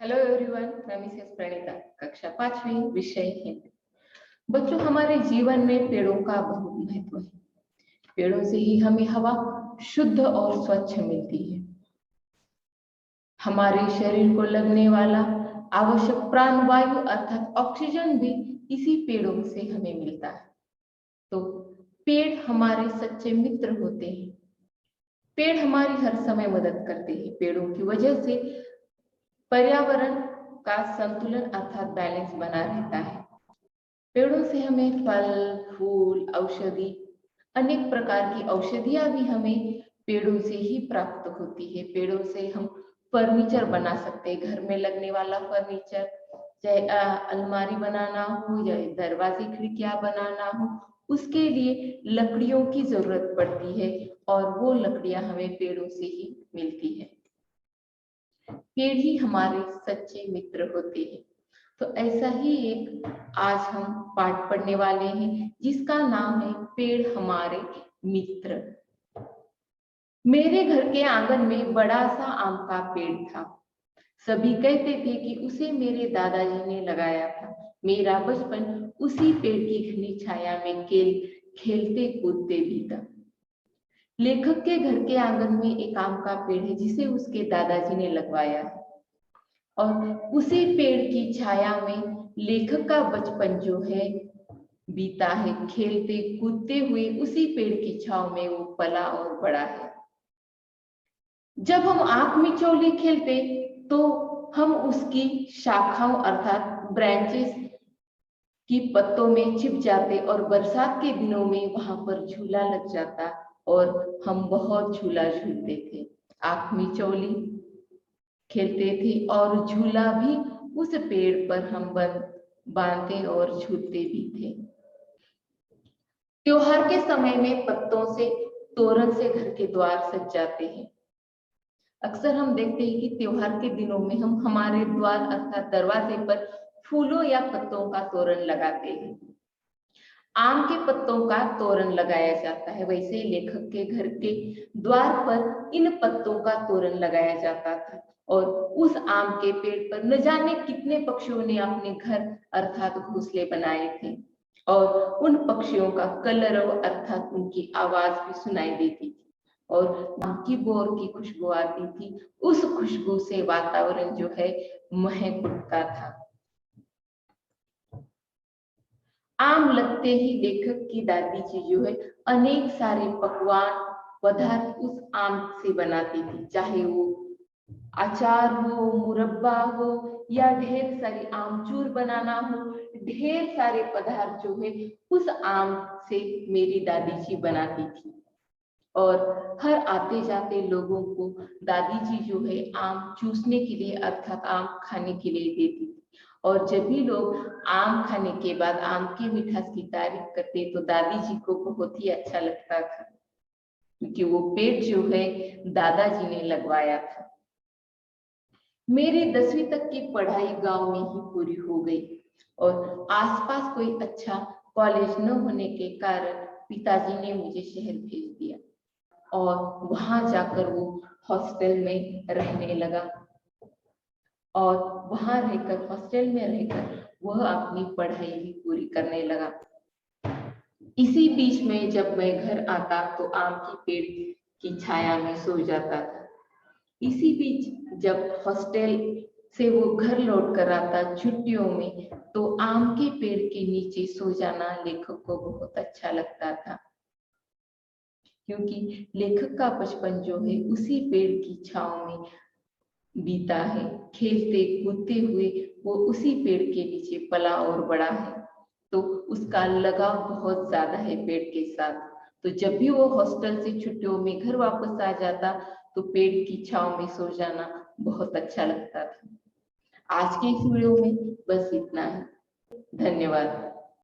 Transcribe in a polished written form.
Hello everyone, मैं Mrs Pranita. कक्षा 5वीं, विषय हिंदी। बच्चों, हमारे जीवन में पेड़ों का बहुत महत्व है। पेड़ों से ही हमें हवा शुद्ध और स्वच्छ मिलती है। हमारे शरीर को लगने वाला आवश्यक प्राणवायु अर्थात ऑक्सीजन भी इसी पेड़ों से हमें मिलता है। तो पेड़ हमारे सच्चे मित्र होते हैं। पेड़ हमारी हर समय मदद करते हैं। पेड़ों की वजह से पर्यावरण का संतुलन अर्थात बैलेंस बना रहता है। पेड़ों से हमें फल, फूल, औषधि, अनेक प्रकार की औषधियां भी हमें पेड़ों से ही प्राप्त होती है। पेड़ों से हम फर्नीचर बना सकते हैं, घर में लगने वाला फर्नीचर, चाहे अलमारी बनाना हो या दरवाजे खिड़कियां बनाना हो, उसके लिए लकड़ियों की जरूरत पड़ती है और वो लकड़ियां हमें पेड़ों से ही मिलती है। पेड़ ही हमारे सच्चे मित्र होते हैं। तो ऐसा ही एक आज हम पाठ पढ़ने वाले हैं जिसका नाम है पेड़ हमारे मित्र। मेरे घर के आंगन में बड़ा सा आम का पेड़ था। सभी कहते थे कि उसे मेरे दादाजी ने लगाया था। मेरा बचपन उसी पेड़ की घनी छाया में खेलते कूदते बीता। लेखक के घर के आंगन में एक आम का पेड़ है जिसे उसके दादाजी ने लगवाया है और उसी पेड़ की छाया में लेखक का बचपन जो है बीता है। खेलते कूदते हुए उसी पेड़ की छाव में वो पला और बड़ा है। जब हम आंख मिचौली खेलते तो हम उसकी शाखाओं अर्थात ब्रांचेस की पत्तों में छिप जाते और बरसात के दिनों में वहां पर झूला लग जाता और हम बहुत झूला झूलते थे। आंख मिचौली खेलते थे और झूला भी उस पेड़ पर हम बांधते और झूलते भी थे। त्योहार के समय में पत्तों से तोरण से घर के द्वार सज जाते हैं। अक्सर हम देखते हैं कि त्योहार के दिनों में हम हमारे द्वार अर्थात दरवाजे पर फूलों या पत्तों का तोरण लगाते हैं। आम के पत्तों का तोरण लगाया जाता है, वैसे ही लेखक के घर के द्वार पर इन पत्तों का तोरण लगाया जाता था और उस आम के पेड़ पर न जाने कितने पक्षियों ने अपने घर अर्थात घोंसले बनाए थे और उन पक्षियों का कलरव अर्थात उनकी आवाज भी सुनाई देती थी और आम की बोर की खुशबू आती थी। उस खुशबू से वातावरण जो है महक उठता था। आम लगते ही लेखक की दादी जी जो है अनेक सारे पकवान पदार्थ उस आम से बनाती थी, चाहे वो अचार हो, मुरब्बा हो या ढेर सारी आमचूर बनाना हो। ढेर सारे पदार्थ जो है उस आम से मेरी दादी जी बनाती थी और हर आते जाते लोगों को दादी जी जो है आम चूसने के लिए अर्थात आम खाने के लिए देती थी और जब भी लोग आम खाने के बाद आम की मिठास की तारीफ करते तो दादी जी को बहुत ही अच्छा लगता था, क्योंकि वो पेड़ जो है दादाजी ने लगवाया था। मेरी 10वीं तक की पढ़ाई गांव में ही पूरी हो गई और आसपास कोई अच्छा कॉलेज न होने के कारण पिताजी ने मुझे शहर भेज दिया और वहां जाकर वो हॉस्टल में रहने लगा और वहां रहकर हॉस्टल में रहकर वह अपनी पढ़ाई भी पूरी करने लगा। इसी बीच में जब मैं घर आता तो आम की पेड़ की छाया में सो जाता था। इसी बीच जब हॉस्टल से वो घर लौट कर आता छुट्टियों में तो आम के पेड़ के नीचे सो जाना लेखक को बहुत अच्छा लगता था, क्योंकि लेखक का बचपन जो है उसी पेड़ की छांव में बीता है। खेलते कूदते हुए वो उसी पेड़ के नीचे पला और बड़ा है, तो उसका लगाव बहुत ज्यादा है पेड़ के साथ। तो जब भी वो हॉस्टल से छुट्टियों में घर वापस आ जाता तो पेड़ की छांव में सो जाना बहुत अच्छा लगता था। आज के इस वीडियो में बस इतना ही। धन्यवाद।